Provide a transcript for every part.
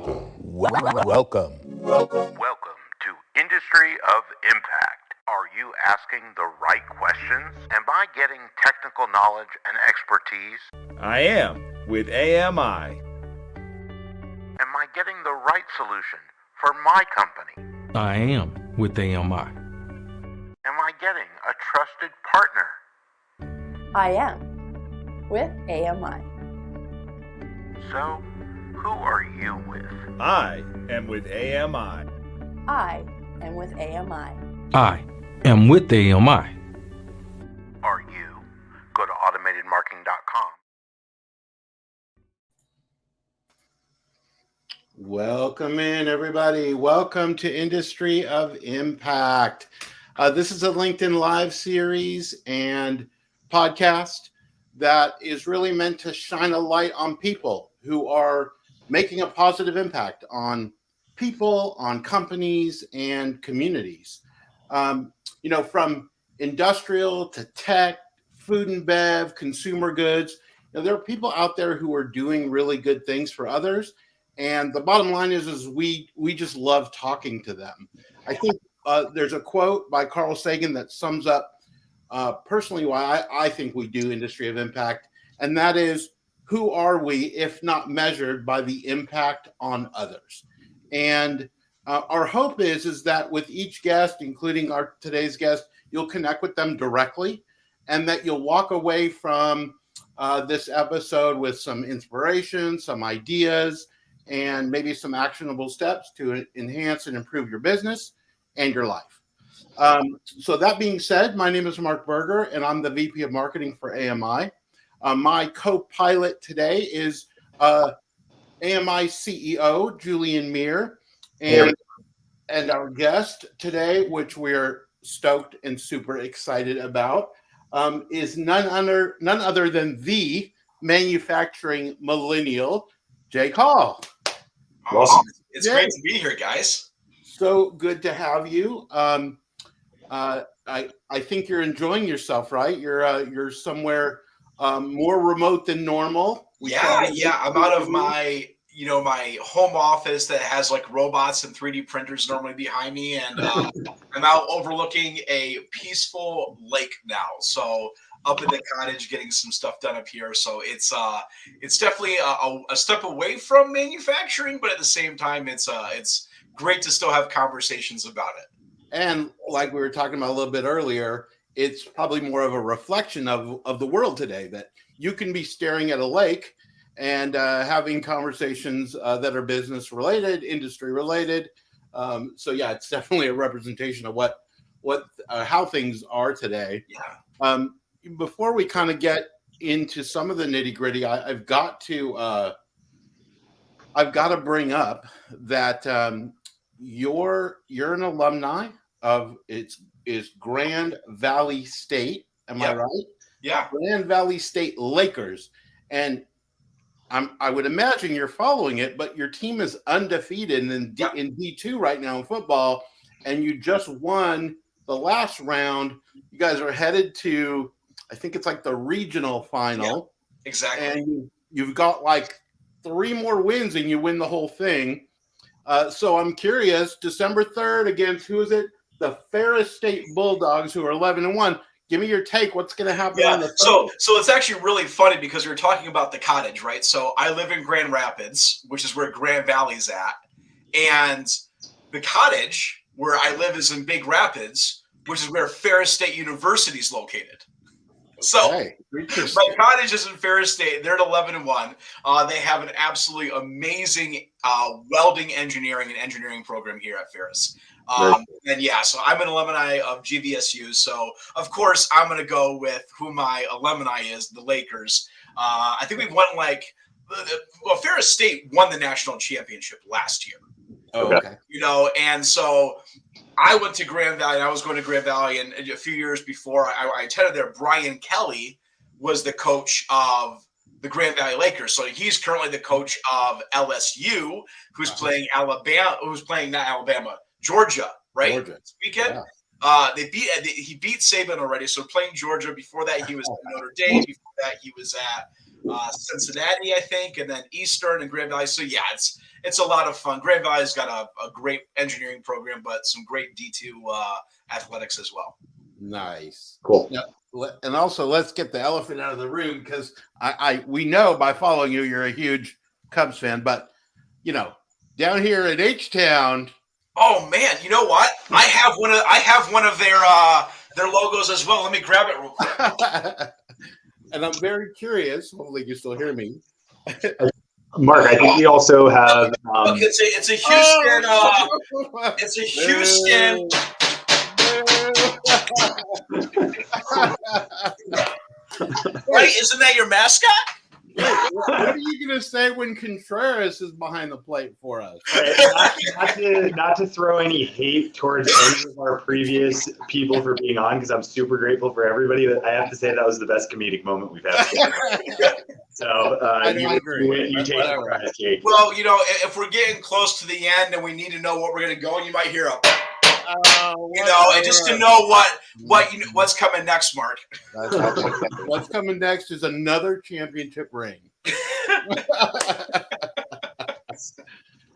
Welcome to Industry of Impact. Are you asking the right questions? Am I getting technical knowledge and expertise? I am with AMI. Am I getting the right solution for my company? I am with AMI. Am I getting a trusted partner? I am with AMI. So, who are you with? I am with AMI. I am with AMI. I am with AMI. Are you? Go to automatedmarketing.com. Welcome in, everybody. Welcome to Industry of Impact. This is a LinkedIn Live series and podcast that is really meant to shine a light on people who are making a positive impact on people, on companies, and communities. From industrial to tech, food and bev, consumer goods, there are people out there who are doing really good things for others. And the bottom line is we just love talking to them. I think there's a quote by Carl Sagan that sums up personally why I think we do Industry of Impact, and that is, who are we if not measured by the impact on others? And our hope is that with each guest, including our today's guest, you'll connect with them directly, and that you'll walk away from this episode with some inspiration, some ideas, and maybe some actionable steps to enhance and improve your business and your life. So that being said, my name is Mark Berger, and I'm the VP of Marketing for AMI. My co-pilot today is AMI CEO, Julian Meir, and our guest today, which we're stoked and super excited about, is none other than the manufacturing millennial, Jake Hall. Awesome. It's great to be here, guys. So good to have you. I think you're enjoying yourself, right? You're somewhere more remote than normal. Yeah. I'm out of my home office that has like robots and 3D printers normally behind me, and I'm out overlooking a peaceful lake now. So up in the cottage, getting some stuff done up here. So it's definitely a step away from manufacturing, but at the same time, it's great to still have conversations about it. And like we were talking about a little bit earlier, it's probably more of a reflection of the world today, that you can be staring at a lake and having conversations that are business related, industry related. So yeah, it's definitely a representation of how things are today. Yeah. Before we kind of get into some of the nitty gritty, I've got to bring up that you're an alumni of is Grand Valley State. Am I right? Yeah. Grand Valley State Lakers. And I would imagine you're following it, but your team is undefeated in D2 right now in football, and you just won the last round. You guys are headed to, I think it's like the regional final. Yeah, exactly. And you've got like 3 more wins and you win the whole thing. So I'm curious, December 3rd against, who is it? The Ferris State Bulldogs, who are 11-1. Give me your take. What's going to happen on the third? So it's actually really funny because we were talking about the cottage, right? So I live in Grand Rapids, which is where Grand Valley's at. And the cottage where I live is in Big Rapids, which is where Ferris State University is located. So my cottage is in Ferris State. They're at 11-1. They have an absolutely amazing welding engineering program here at Ferris. So I'm an alumni of GVSU. So of course I'm going to go with who my alumni is, the Lakers. I think we've won Ferris State won the national championship last year. Oh, okay. And so I went to Grand Valley, and I was going to Grand Valley, and a few years before I attended there, Brian Kelly was the coach of the Grand Valley Lakers. So he's currently the coach of LSU, who's playing Georgia, right? This weekend. Yeah. He beat Saban already, so playing Georgia. Before that, he was at Notre Dame. Before that, he was at Cincinnati, I think, and then Eastern and Grand Valley. So yeah, it's a lot of fun. Grand Valley's got a great engineering program, but some great D2 athletics as well. Nice. Cool. Now, and also, let's get the elephant out of the room, because we know by following you're a huge Cubs fan, but down here in H-Town. Oh man, you know what? I have one of their logos as well. Let me grab it real quick. And I'm very curious. Hopefully, you still hear me. Mark, I think we also have. Look, it's a Houston. It's a Houston. Right? Isn't that your mascot? What are you going to say when Contreras is behind the plate for us? Not to throw any hate towards any of our previous people for being on, because I'm super grateful for everybody, but I have to say that was the best comedic moment we've had. So you take the prize, Jake. Well, if we're getting close to the end and we need to know what we're going to go, and you might hear and just to know what's coming next, Mark. What's coming next is another championship ring.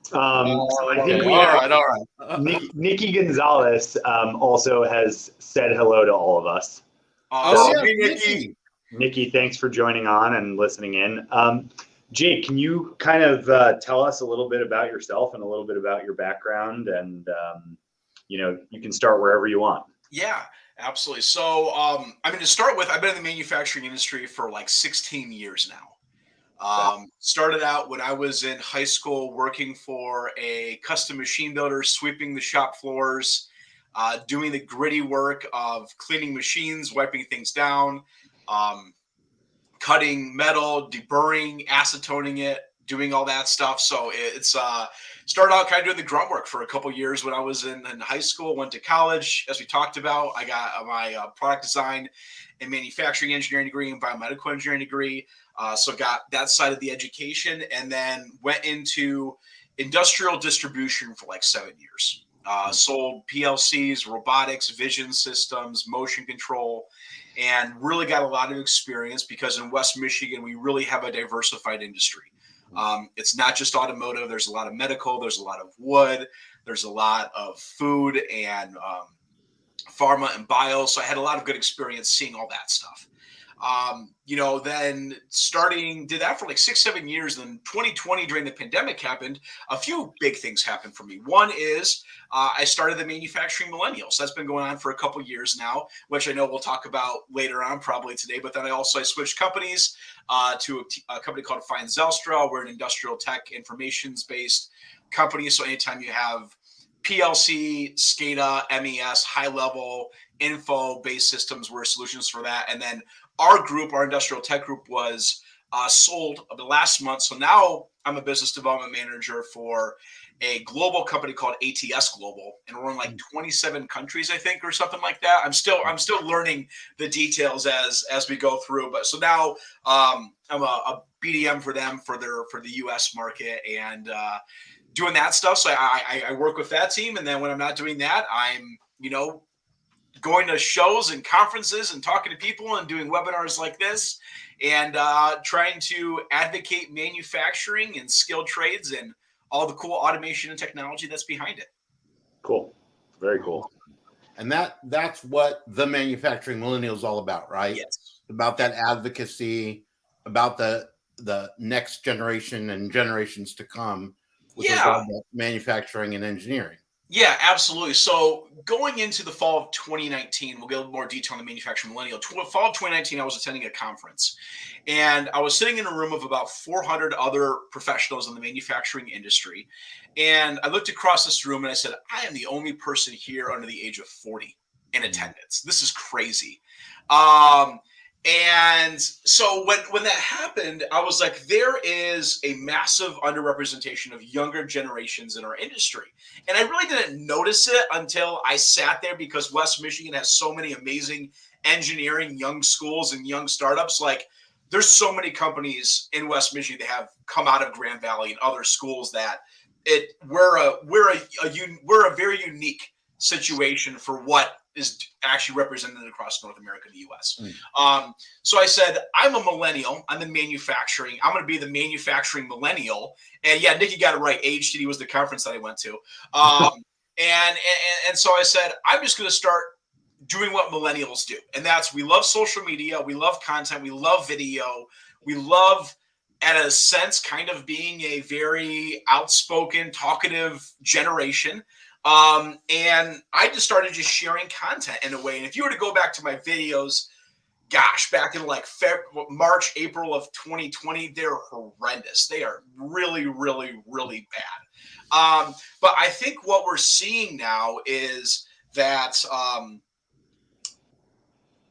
So I think all right. Nikki Gonzalez also has said hello to all of us. Nikki. Nikki, thanks for joining on and listening in. Jake, can you kind of tell us a little bit about yourself and a little bit about your background? And you can start wherever you want. Yeah, absolutely. So, to start with, I've been in the manufacturing industry for like 16 years now. Started out when I was in high school working for a custom machine builder, sweeping the shop floors, doing the gritty work of cleaning machines, wiping things down, cutting metal, deburring, acetoning it, doing all that stuff. So it's started out kind of doing the grunt work for a couple years when I was in high school, went to college. As we talked about, I got my product design and manufacturing engineering degree and biomedical engineering degree. So got that side of the education, and then went into industrial distribution for like 7 years. Sold PLCs, robotics, vision systems, motion control, and really got a lot of experience because in West Michigan, we really have a diversified industry. It's not just automotive. There's a lot of medical. There's a lot of wood. There's a lot of food and pharma and bio. So I had a lot of good experience seeing all that stuff. Then did that for like 6-7 years. Then 2020, during the pandemic happened, a few big things happened for me. One is I started the manufacturing Millennial. So that's been going on for a couple years now, which I know we'll talk about later on probably today. But then I switched companies to a company called Fine Zelstra. We're an industrial tech informations-based company. So anytime you have PLC, SCADA, MES, high-level info-based systems, we're solutions for that. And then our industrial tech group, was sold the last month. So now I'm a business development manager for a global company called ATS Global, and we're in like 27 countries, I think, or something like that. I'm still learning the details as we go through. But so now I'm a BDM for them for the US market, and doing that stuff. So I work with that team, and then when I'm not doing that, I'm going to shows and conferences and talking to people and doing webinars like this, and trying to advocate manufacturing and skilled trades and all the cool automation and technology that's behind it. Cool. Very cool. And that's what the manufacturing Millennial is all about, right? Yes. About that advocacy, about the next generation and generations to come with regard to manufacturing and engineering. Yeah, absolutely. So going into the fall of 2019, we'll get a little more detail on the manufacturing Millennial. Fall of 2019, I was attending a conference, and I was sitting in a room of about 400 other professionals in the manufacturing industry. And I looked across this room and I said, I am the only person here under the age of 40 in attendance. This is crazy. And so when that happened, I was like, there is a massive underrepresentation of younger generations in our industry. And I really didn't notice it until I sat there, because West Michigan has so many amazing engineering young schools and young startups. Like, there's so many companies in West Michigan that have come out of Grand Valley and other schools that we're a very unique situation for what is actually represented across North America and the US. So I said, I'm a millennial. I'm in manufacturing. I'm going to be the manufacturing millennial. And yeah, Nikki got it right. HTD was the conference that I went to. And so I said, I'm just going to start doing what millennials do. And that's, we love social media. We love content. We love video. We love, at a sense, kind of being a very outspoken, talkative generation. And I just started just sharing content in a way. And if you were to go back to my videos, gosh, back in like March, April of 2020, they're horrendous. They are really, really, really bad. But I think what we're seeing now is that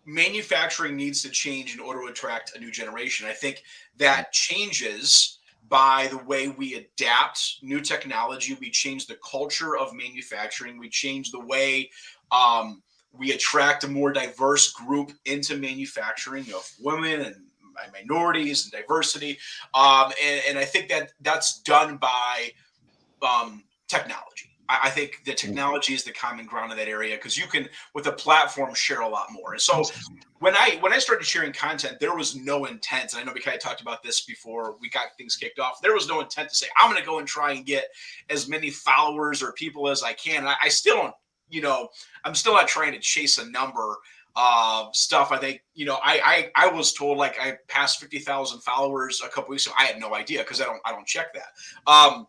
manufacturing needs to change in order to attract a new generation. I think that changes by the way we adapt new technology. We change the culture of manufacturing. We change the way we attract a more diverse group into manufacturing of women and minorities and diversity. And I think that that's done by technology. I think the technology is the common ground in that area, because you can, with a platform, share a lot more. And so when I started sharing content, there was no intent. And I know we kind of talked about this before we got things kicked off. There was no intent to say, I'm going to go and try and get as many followers or people as I can. And I still don't, I'm still not trying to chase a number of stuff. I think, I was told like I passed 50,000 followers a couple weeks ago. I had no idea, because I don't check that.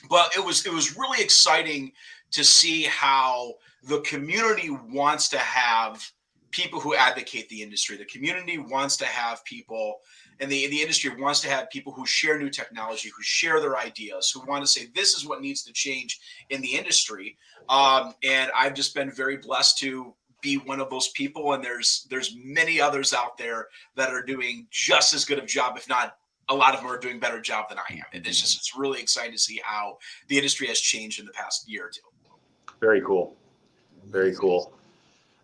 But it was really exciting to see how the community wants to have people who advocate the industry. The community wants to have people, and the industry wants to have people who share new technology, who share their ideas, who want to say, this is what needs to change in the industry. And I've just been very blessed to be one of those people. And there's many others out there that are doing just as good of a job, if not a lot of them are doing a better job than I am. It's really exciting to see how the industry has changed in the past year or two. Very cool. Very cool.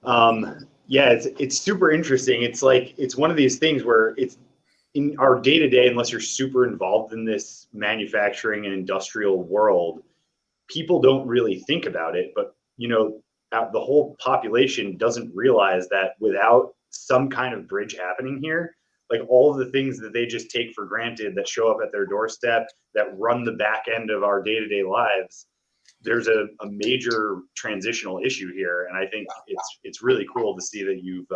Yeah, it's super interesting. It's like, it's one of these things where it's in our day-to-day, unless you're super involved in this manufacturing and industrial world, people don't really think about it. But, the whole population doesn't realize that without some kind of bridge happening here, like all of the things that they just take for granted that show up at their doorstep, that run the back end of our day-to-day lives, there's a major transitional issue here. And I think it's really cool to see that you've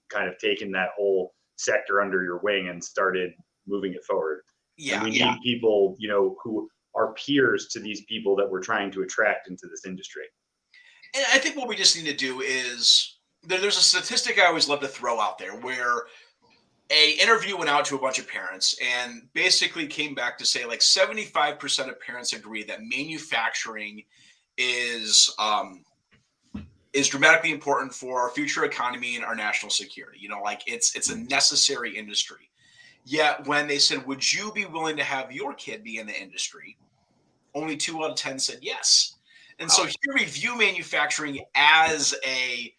kind of taken that whole sector under your wing and started moving it forward. Yeah. And we need people, who are peers to these people that we're trying to attract into this industry. And I think what we just need to do is, there's a statistic I always love to throw out there, where a interview went out to a bunch of parents and basically came back to say like 75% of parents agree that manufacturing is dramatically important for our future economy and our national security. Like it's a necessary industry. Yet when they said, would you be willing to have your kid be in the industry? Only 2 out of 10 said yes. And so here we view manufacturing as a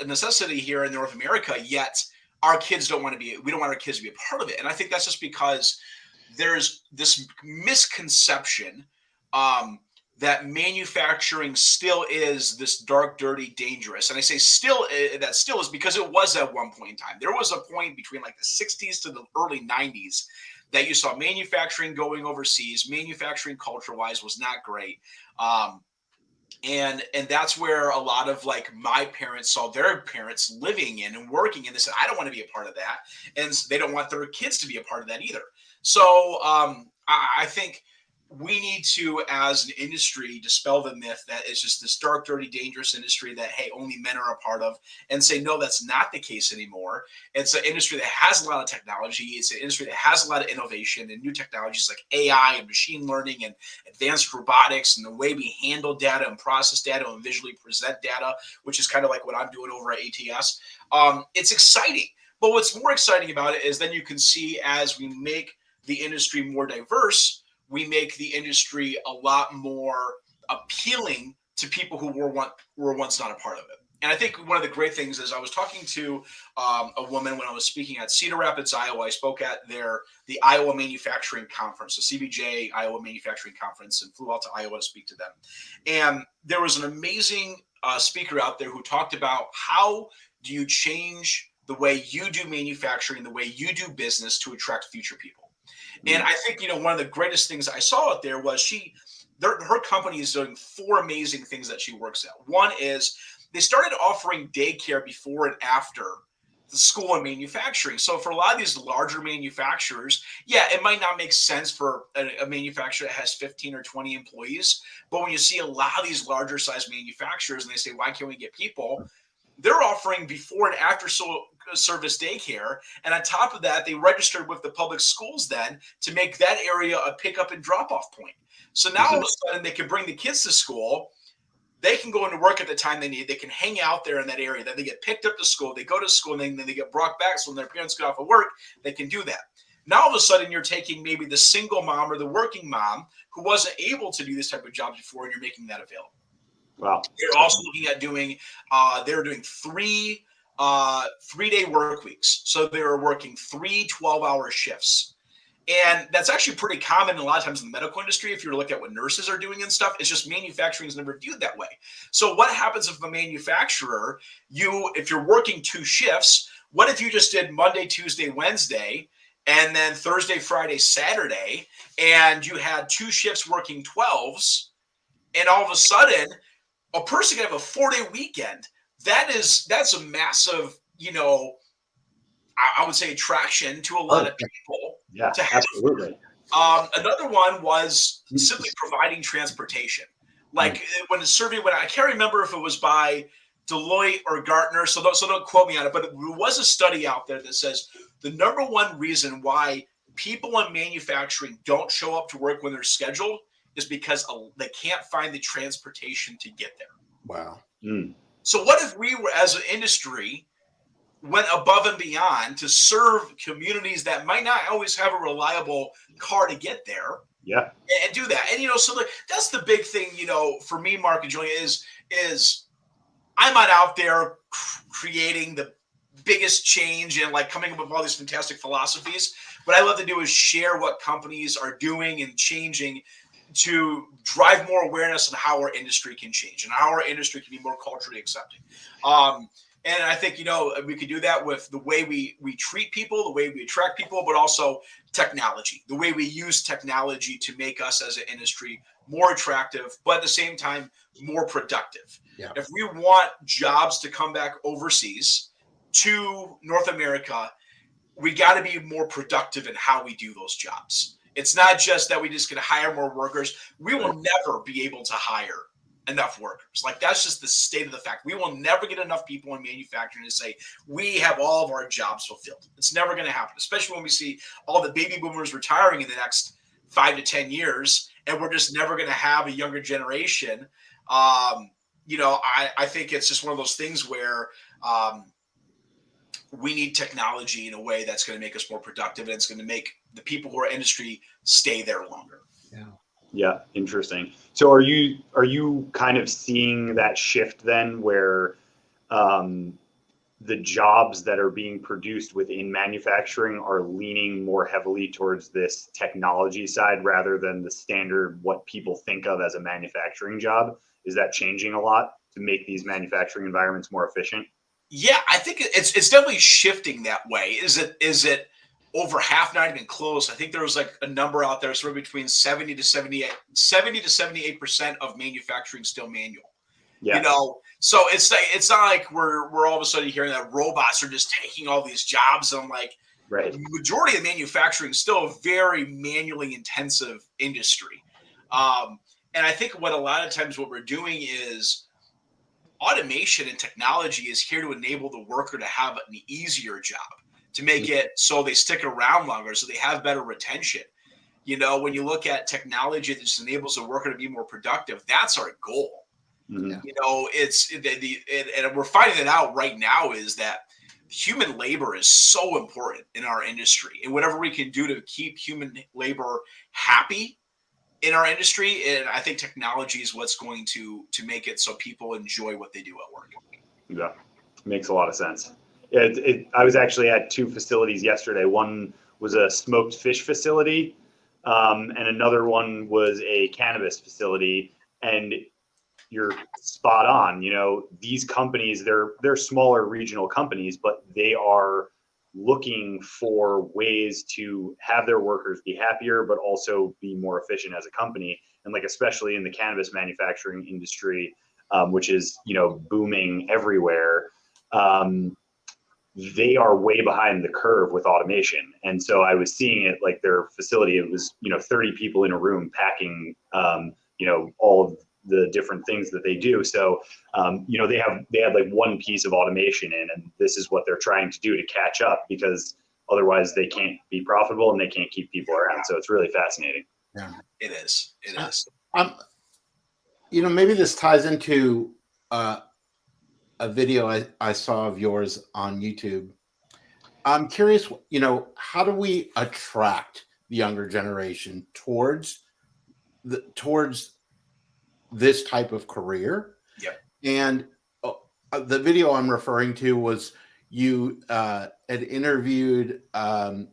necessity here in North America, yet our kids we don't want our kids to be a part of it. And I think that's just because there's this misconception that manufacturing still is this dark, dirty, dangerous. And I say still, that still is because it was at one point in time. There was a point between like the 60s to the early 90s that you saw manufacturing going overseas. Manufacturing culture-wise was not great. And that's where a lot of like my parents saw their parents living in and working in. They said, I don't want to be a part of that. And they don't want their kids to be a part of that either. So I think we need to, as an industry, dispel the myth that it's just this dark, dirty, dangerous industry that, hey, only men are a part of, and say, no, that's not the case anymore. It's an industry that has a lot of technology. It's an industry that has a lot of innovation and new technologies like AI and machine learning and advanced robotics and the way we handle data and process data and visually present data, which is kind of like what I'm doing over at ATS. It's exciting. But what's more exciting about it is then you can see as we make the industry more diverse, we make the industry a lot more appealing to people who were once not a part of it. And I think one of the great things is I was talking to a woman when I was speaking at Cedar Rapids, Iowa. I spoke at the Iowa Manufacturing Conference, the CBJ Iowa Manufacturing Conference, and flew out to Iowa to speak to them. And there was an amazing speaker out there who talked about how do you change the way you do manufacturing, the way you do business to attract future people. And I think, one of the greatest things I saw out there was her company is doing 4 amazing things that she works at. One is they started offering daycare before and after the school and manufacturing. So for a lot of these larger manufacturers, it might not make sense for a manufacturer that has 15 or 20 employees. But when you see a lot of these larger size manufacturers and they say, why can't we get people? They're offering before and after service daycare. And on top of that, they registered with the public schools then to make that area a pickup and drop off point. So now all of a sudden they can bring the kids to school. They can go into work at the time they need. They can hang out there in that area. Then they get picked up to school. They go to school, and then they get brought back. So when their parents get off of work, they can do that. Now all of a sudden you're taking maybe the single mom or the working mom who wasn't able to do this type of job before, and you're making that available. Wow. They're also looking at doing, they're doing 3 3-day work weeks. So they're working 3 12-hour shifts. And that's actually pretty common a lot of times in the medical industry. If you look at what nurses are doing and stuff, it's just manufacturing is never viewed that way. So what happens if a manufacturer, if you're working 2 shifts, what if you just did Monday, Tuesday, Wednesday, and then Thursday, Friday, Saturday, and you had 2 shifts working 12s, and all of a sudden a person can have a 4-day weekend. That's a massive, I would say attraction to a lot of people. Yeah, to have. absolutely. Another one was simply providing transportation. Like when the survey went, I can't remember if it was by Deloitte or Gartner, so don't quote me on it, but there was a study out there that says the number one reason why people in manufacturing don't show up to work when they're scheduled is because they can't find the transportation to get there. Wow. So what if we were, as an industry, went above and beyond to serve communities that might not always have a reliable car to get there? Yeah. And do that. And, so that's the big thing, for me, Mark and Julia, is I'm not out there creating the biggest change and like coming up with all these fantastic philosophies. What I love to do is share what companies are doing and changing to drive more awareness on how our industry can change and how our industry can be more culturally accepting. And I think, we could do that with the way we treat people, the way we attract people, but also technology, the way we use technology to make us as an industry more attractive, but at the same time, more productive. Yeah. If we want jobs to come back overseas to North America, we got to be more productive in how we do those jobs. It's not just that we just can hire more workers. We will never be able to hire enough workers. Like that's just the state of the fact. We will never get enough people in manufacturing to say we have all of our jobs fulfilled. It's never going to happen, especially when we see all the baby boomers retiring in the next 5 to 10 years, and we're just never going to have a younger generation. I think it's just one of those things where we need technology in a way that's going to make us more productive, and it's going to make the people who are in industry stay there longer. Yeah. Yeah, interesting. So are you kind of seeing that shift then where the jobs that are being produced within manufacturing are leaning more heavily towards this technology side rather than the standard what people think of as a manufacturing job? Is that changing a lot to make these manufacturing environments more efficient? Yeah, I think it's definitely shifting that way. Is it over half, not even close? I think there was like a number out there, sort of between 70 to 78% of manufacturing still manual. Yeah. So it's not like we're all of a sudden hearing that robots are just taking all these jobs. And I'm like, right. The majority of manufacturing is still a very manually intensive industry. And I think what a lot of times what we're doing is automation and technology is here to enable the worker to have an easier job, to make it so they stick around longer, so they have better retention. When you look at technology that just enables the worker to be more productive, that's our goal. Mm-hmm. And we're finding it out right now is that human labor is so important in our industry, and whatever we can do to keep human labor happy in our industry, and I think technology is what's going to make it so people enjoy what they do at work. Yeah, makes a lot of sense. I was actually at two facilities yesterday. One was a smoked fish facility, and another one was a cannabis facility. And you're spot on. These companies, they're smaller regional companies, but they are looking for ways to have their workers be happier, but also be more efficient as a company. And like, especially in the cannabis manufacturing industry, which is, booming everywhere. They are way behind the curve with automation. And so I was seeing it, like their facility, it was, 30 people in a room packing, all of the different things that they do. So, they had like one piece of automation in, and this is what they're trying to do to catch up, because otherwise they can't be profitable and they can't keep people around. So it's really fascinating. Yeah, It is. Maybe this ties into a video I saw of yours on YouTube. I'm curious, how do we attract the younger generation towards this type of career? Yep. And the video I'm referring to was you had interviewed, I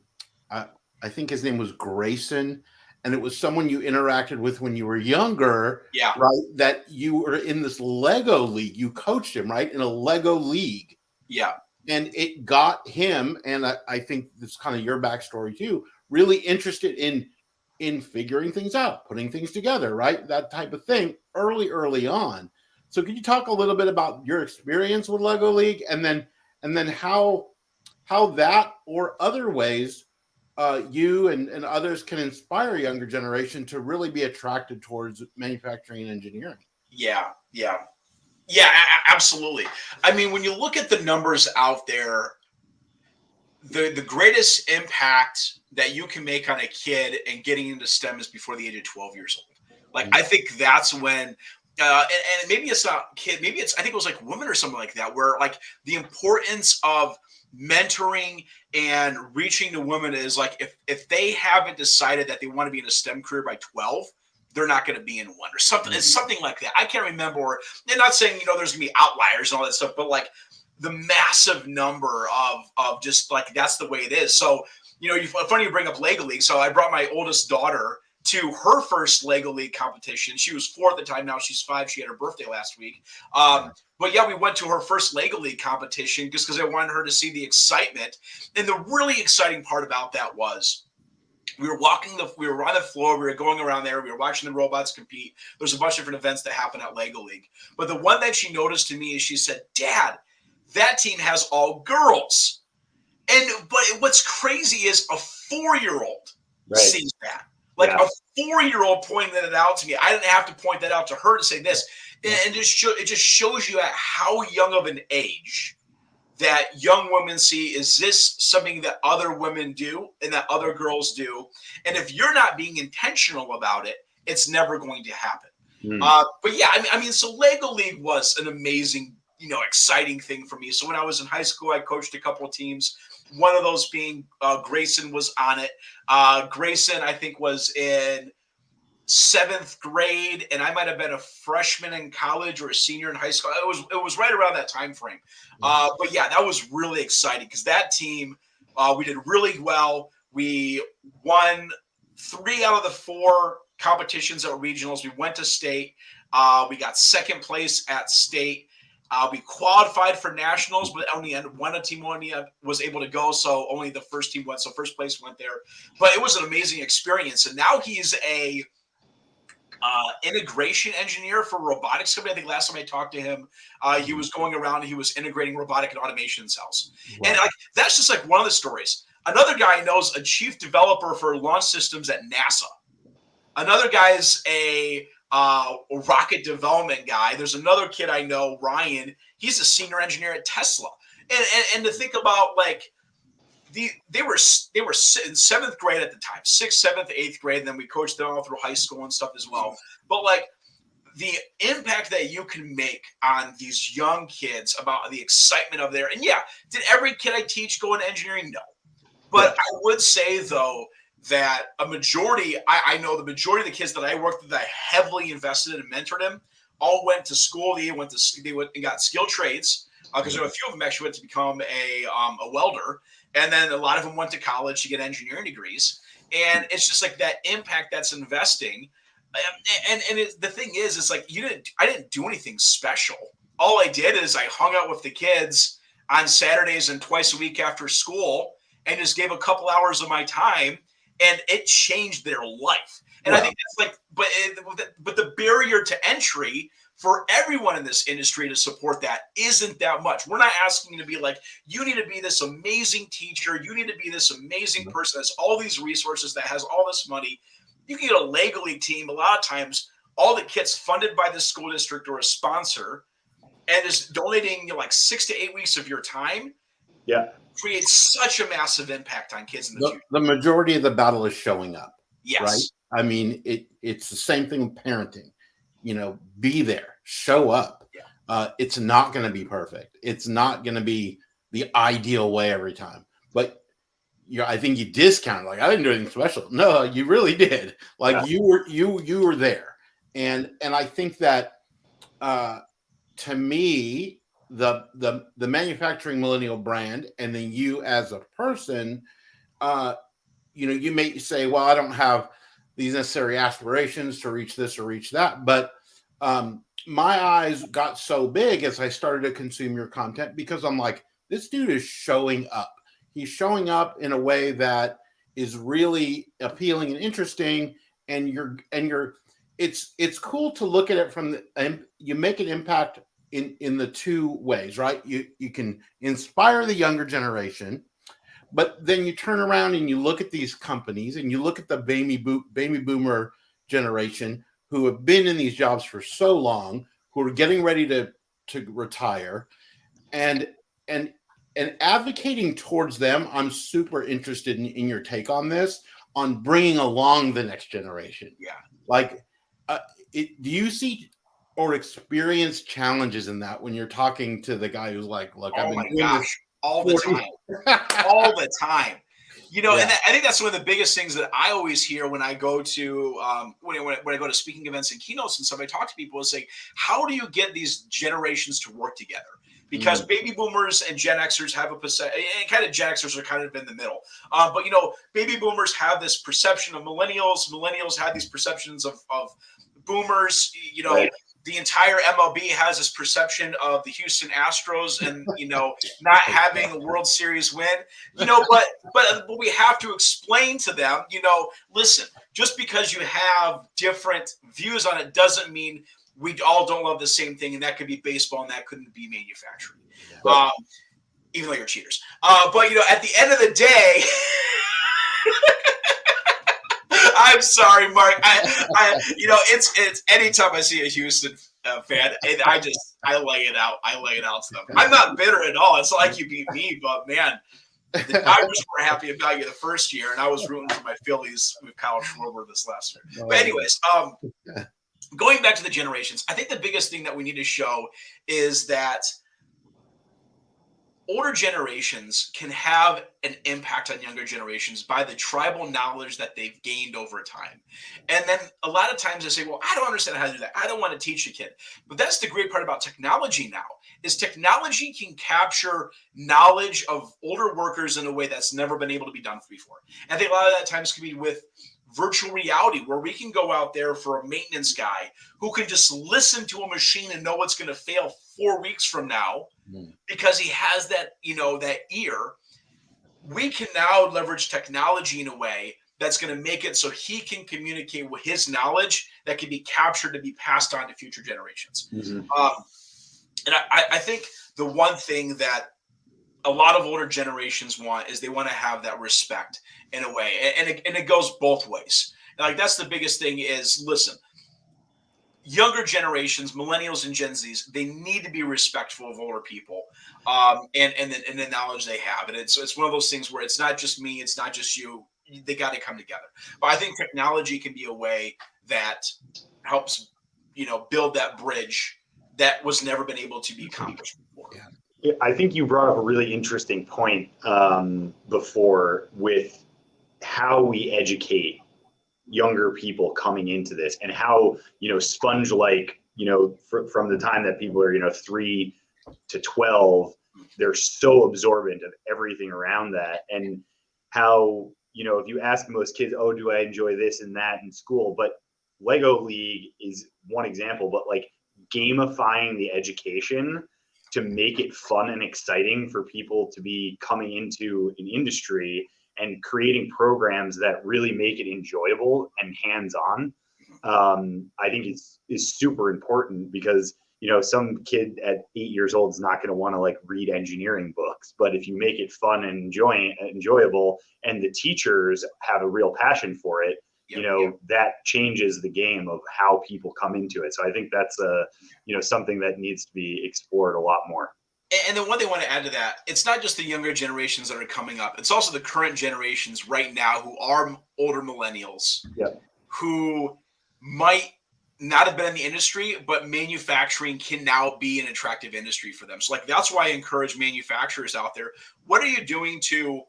think his name was Grayson, and it was someone you interacted with when you were younger, Yeah. right? That you were in this Lego league. You coached him, right? In a Lego league. Yeah. And it got him, and I think this is kind of your backstory too, really interested in figuring things out, putting things together, right? That type of thing early on. So could you talk a little bit about your experience with Lego League, and then how that or other ways you and others can inspire a younger generation to really be attracted towards manufacturing and engineering? Yeah, absolutely. I mean, when you look at the numbers out there, the greatest impact that you can make on a kid and getting into STEM is before the age of 12 years old. Like, I think that's when, and maybe it's not kid, maybe it's, I think it was like women or something like that, where like the importance of mentoring and reaching to women is like, if they haven't decided that they want to be in a STEM career by 12, they're not going to be in one or something. It's something like that. I can't remember. They're not saying, there's going to be outliers and all that stuff, but like the massive number of just like, that's the way it is. So, funny you bring up Lego League. So I brought my oldest daughter to her first Lego League competition. She was 4 at the time. Now she's 5. She had her birthday last week. But yeah, we went to her first Lego League competition just because I wanted her to see the excitement. And the really exciting part about that was we were on the floor, we were going around there, we were watching the robots compete. There's a bunch of different events that happen at Lego League. But the one that she noticed to me is she said, "Dad, that team has all girls." But what's crazy is a 4-year-old sees that. Like a 4-year-old pointed it out to me. I didn't have to point that out to her to say this. And it just shows you at how young of an age that young women see, is this something that other women do and that other girls do? And if you're not being intentional about it, it's never going to happen. But yeah, I mean, so Lego League was an amazing, exciting thing for me. So when I was in high school, I coached a couple of teams. One of those being Grayson was on it. Grayson, I think, was in 7th grade, and I might have been a freshman in college or a senior in high school. It was right around that time frame. But yeah, that was really exciting because that team, we did really well. We won 3 out of the 4 competitions at regionals. We went to state. We got 2nd place at state. We qualified for nationals, but only one team was able to go, so only the first team went. So first place went there. But it was an amazing experience. And now he's a integration engineer for a robotics company. I think last time I talked to him, he was going around and he was integrating robotic and automation cells. Wow. And that's just like one of the stories. Another guy knows a chief developer for launch systems at NASA. Another guy is a rocket development guy. There's another kid I know, Ryan. He's a senior engineer at Tesla. And to think about like they were in 7th grade at the time, 6th, 7th, 8th grade. And then we coached them all through high school and stuff as well. But like the impact that you can make on these young kids about the excitement of there. And yeah, did every kid I teach go into engineering? No. But I would say though, that a majority, I know the majority of the kids that I worked with that I heavily invested in and mentored them all went to school. They went and got skilled trades. because a few of them actually went to become a welder, and then a lot of them went to college to get engineering degrees. And it's just like that impact that's investing. The thing is, it's like I didn't do anything special. All I did is I hung out with the kids on Saturdays and twice a week after school, and just gave a couple hours of my time, and it changed their life. And I think that's like, but the barrier to entry for everyone in this industry to support that isn't that much. We're not asking you to be like, you need to be this amazing teacher. You need to be this amazing person that has all these resources, that has all this money. You can get a Lego League team. A lot of times, all the kits funded by the school district or a sponsor, and is donating like 6 to 8 weeks of your time. Yeah. Creates such a massive impact on kids in the future. The majority of the battle is showing up. Yes. Right? I mean, it's the same thing with parenting. Be there, show up. Yeah. It's not going to be perfect. It's not going to be the ideal way every time. But I think you discount like, I didn't do anything special. No, you really did. Like you were there. And I think that to me, the manufacturing Millennial brand, and then you as a person, you may say, well, I don't have these necessary aspirations to reach this or reach that. But my eyes got so big as I started to consume your content, because I'm like, this dude is showing up. He's showing up in a way that is really appealing and interesting. And it's cool to look at it from you make an impact in the two ways, right? You can inspire the younger generation, but then you turn around and you look at these companies and you look at the baby boomer generation who have been in these jobs for so long, who are getting ready to retire, and advocating towards them. I'm super interested in your take on this, on bringing along the next generation. Yeah. Like, do you see or experience challenges in that when you're talking to the guy who's like, look, oh my gosh, all the time, all the time. And I think that's one of the biggest things that I always hear when I go to when I go to speaking events and keynotes and stuff. I talk to people is like, how do you get these generations to work together? Because baby boomers and Gen Xers have a perception, and kind of Gen Xers are kind of in the middle. But baby boomers have this perception of millennials. Millennials have these perceptions of boomers. Right. The entire MLB has this perception of the Houston Astros and, not having a World Series win, but we have to explain to them, listen, just because you have different views on it doesn't mean we all don't love the same thing. And that could be baseball and that couldn't be manufacturing, even though you're cheaters. But, at the end of the day, I'm sorry, Mark. It's anytime I see a Houston fan, and I lay it out. I lay it out to them. I'm not bitter at all. It's not like you beat me, but man, the Dodgers were happy about you the first year, and I was rooting for my Phillies with Kyle Schwarber this last year. But anyways, going back to the generations, I think the biggest thing that we need to show is that older generations can have an impact on younger generations by the tribal knowledge that they've gained over time. And then a lot of times they say, well, I don't understand how to do that. I don't want to teach a kid. But that's the great part about technology now, is technology can capture knowledge of older workers in a way that's never been able to be done before. And I think a lot of that times can be with virtual reality, where we can go out there for a maintenance guy who can just listen to a machine and know what's going to fail 4 weeks from now because he has that, that ear. We can now leverage technology in a way that's going to make it so he can communicate with his knowledge that can be captured to be passed on to future generations. And I think the one thing that a lot of older generations want is they want to have that respect in a way. And it goes both ways. Like, that's the biggest thing is, listen, younger generations, millennials and Gen Zs, they need to be respectful of older people and the knowledge they have. And it's one of those things where it's not just me, it's not just you. They got to come together. But I think technology can be a way that helps, build that bridge that was never been able to be accomplished before. Yeah, I think you brought up a really interesting point before with how we educate younger people coming into this, and how, sponge-like, from the time that people are, 3 to 12, they're so absorbent of everything around that. And how, if you ask most kids, oh, do I enjoy this and that in school? But Lego League is one example, but like gamifying the education to make it fun and exciting for people to be coming into an industry, and creating programs that really make it enjoyable and hands-on, I think is super important, because some kid at 8 years old is not going to want to like read engineering books, but if you make it fun and enjoyable, and the teachers have a real passion for it, that changes the game of how people come into it. So I think that's something that needs to be explored a lot more. And then one thing I want to add to that, it's not just the younger generations that are coming up. It's also the current generations right now who are older millennials, who might not have been in the industry, but manufacturing can now be an attractive industry for them. So like, that's why I encourage manufacturers out there. What are you doing to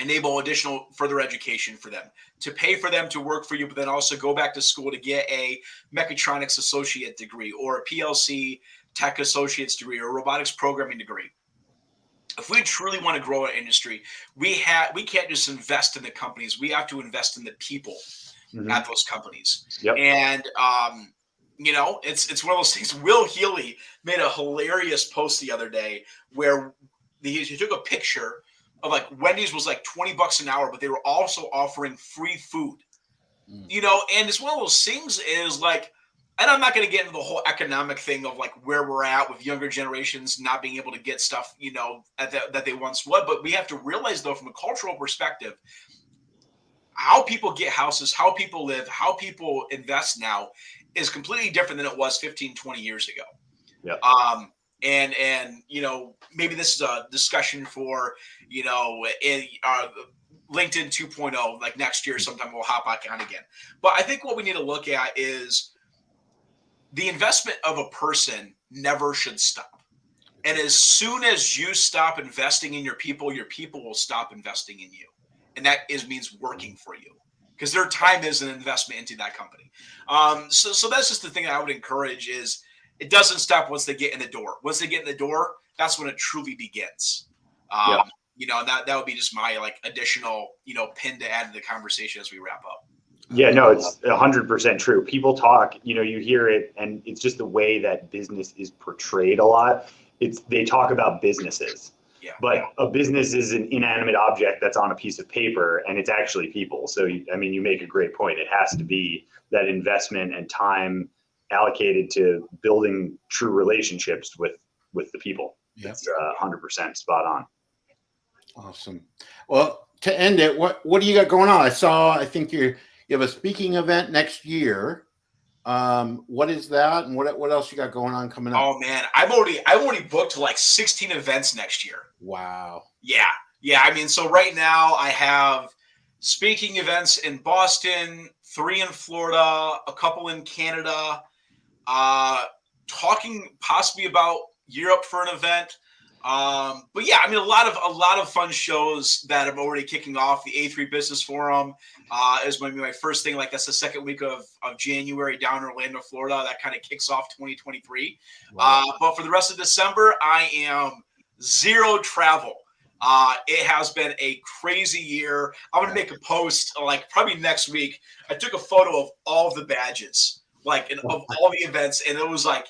enable additional further education for them, to pay for them to work for you, but then also go back to school to get a mechatronics associate degree, or a PLC tech associate's degree, or a robotics programming degree? If we truly want to grow our industry, we can't just invest in the companies. We have to invest in the people at those companies. And it's one of those things. Will Healy made a hilarious post the other day where he took a picture of like Wendy's was like $20 an hour, but they were also offering free food. And it's one of those things is like, and I'm not going to get into the whole economic thing of like where we're at with younger generations not being able to get stuff, that they once would. But we have to realize, though, from a cultural perspective, how people get houses, how people live, how people invest now is completely different than it was 15, 20 years ago. And maybe this is a discussion for, LinkedIn 2.0, like next year, sometime we'll hop back on again. But I think what we need to look at is the investment of a person never should stop. And as soon as you stop investing in your people will stop investing in you. And that means working for you, because their time is an investment into that company. So that's just the thing I would encourage is it doesn't stop once they get in the door. Once they get in the door, that's when it truly begins. That would be just my like additional, pin to add to the conversation as we wrap up. Yeah, no, it's 100% true. People talk, you hear it, and it's just the way that business is portrayed a lot. They talk about businesses, but a business is an inanimate object that's on a piece of paper, and it's actually people. So, you make a great point. It has to be that investment and time allocated to building true relationships with the people. It's 100% spot on. Awesome. Well, to end it, what do you got going on? I think you have a speaking event next year. What is that, and what else you got going on coming up? Oh man, I've already booked like 16 events next year. Wow. Yeah. So right now I have speaking events in Boston, 3 in Florida, a couple in Canada. Talking possibly about Europe for an event. But yeah, a lot of fun shows that I'm already kicking off. The A3 Business Forum is my first thing. Like that's the second week of January down in Orlando, Florida. That kind of kicks off 2023. Wow. But for the rest of December, I am zero travel. It has been a crazy year. I'm going to make a post like probably next week. I took a photo of all of the badges, of all the events. And it was like,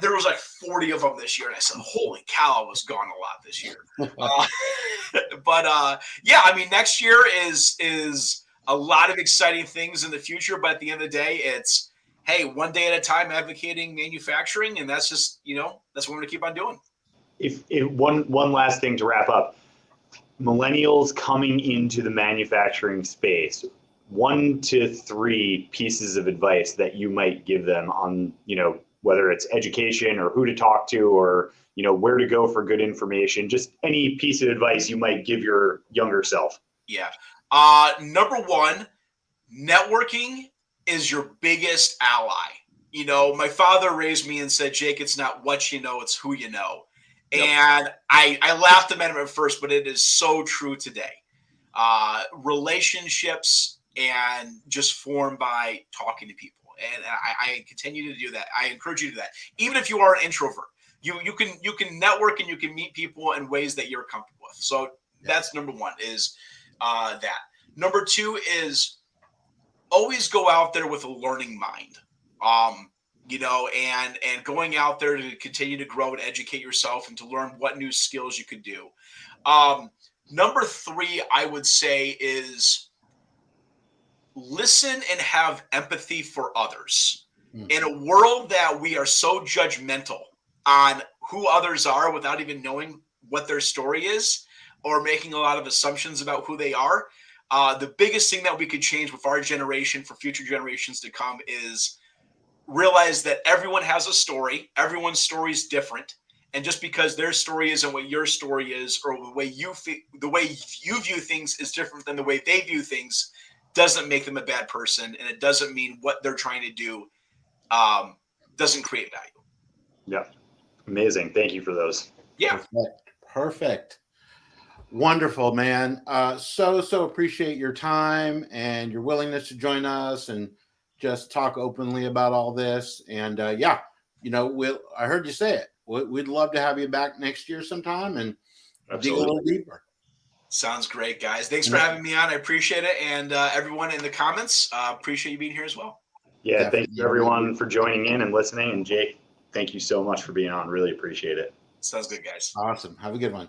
there was like 40 of them this year. And I said, holy cow, I was gone a lot this year. Next year is a lot of exciting things in the future. But at the end of the day, it's, hey, one day at a time advocating manufacturing. And that's just, that's what we're going to keep on doing. If one last thing to wrap up, millennials coming into the manufacturing space, 1 to 3 pieces of advice that you might give them on, whether it's education or who to talk to or, where to go for good information, just any piece of advice you might give your younger self. Yeah. Number 1, networking is your biggest ally. My father raised me and said, Jake, it's not what you know, it's who you know. Yep. And I laughed at him at first, but it is so true today. Relationships and just formed by talking to people. And I continue to do that. I encourage you to do that. Even if you are an introvert, you can network and you can meet people in ways that you're comfortable with. So that's number one is that. Number two is always go out there with a learning mind. And going out there to continue to grow and educate yourself and to learn what new skills you could do. Number three, I would say, is listen and have empathy for others. In a world that we are so judgmental on who others are without even knowing what their story is or making a lot of assumptions about who they are, the biggest thing that we could change with our generation for future generations to come is realize that everyone has a story. Everyone's story is different. And just because their story isn't what your story is, or the way you view things is different than the way they view things, doesn't make them a bad person. And it doesn't mean what they're trying to do doesn't create value. Yeah. Amazing. Thank you for those. Yeah. Perfect. Wonderful, man. So appreciate your time and your willingness to join us and just talk openly about all this. And I heard you say it. We'd love to have you back next year sometime and dig a little deeper. Sounds great, guys. Thanks for having me on. I appreciate it. And everyone in the comments, appreciate you being here as well. Yeah, Definitely. thank you everyone for joining in and listening. And Jake, thank you so much for being on. Really appreciate it. Sounds good, guys. Awesome. Have a good one.